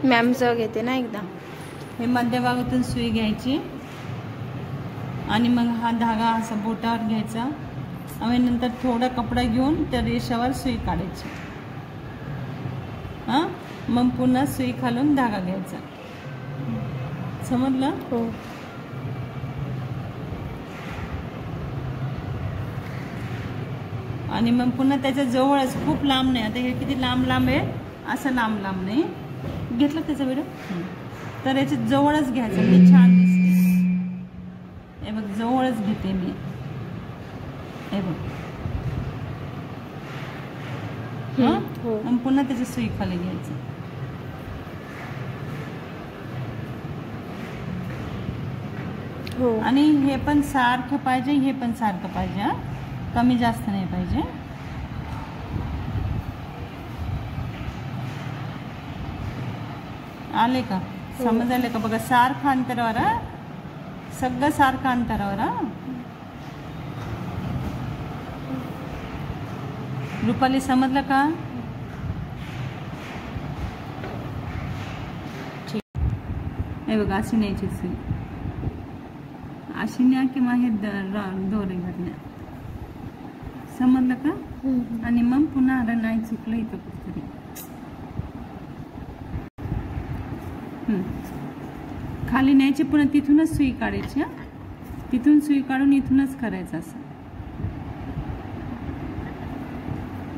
मॅमचं घेते ना एकदा. हे मध्यभागातून सुई घ्यायची आणि मग हा धागा असा बोटावर घ्यायचा आणि नंतर थोडा कपडा घेऊन त्या रेषावर सुई काढायची. हां, मग पुन्हा सुई खालून धागा घ्यायचा. समजलं? हो. आणि मग पुन्हा त्याच्या जवळच, खूप लांब नाही. आता हे किती लांब लांब आहे, असं लांब लांब नाही. घेतलं त्याचा व्हिडिओ? तर याच्या जवळच घ्यायचं, म्हणजे छान दिसते. हे बघ, जवळच घेते मी. हे बघ. आणि पुन्हा त्याची सुई खाली घ्यायची. आणि हे पण सारखं पाहिजे, हे पण सारखं पाहिजे. हा, कमी जास्त नाही पाहिजे. आले का? समज आले का? बघा, सारखं अंतरावर. हा, सगळं सारखं अंतरावर. हा, रुपाली समजलं का? ठीक. हे बघा, अशी न्यायची सुई, अशी न्या किंवा हे दोरे घालण्या. समजलं का? आणि मग पुन्हा आलं, नाही चुकलं इथं कुठतरी. खाली न्यायची, पुन्हा तिथूनच सुई काढायची. तिथून सुई काढून इथूनच करायचं असं.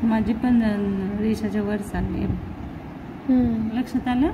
माझी पण रेषाच्या वर चालली. लक्षात आलं?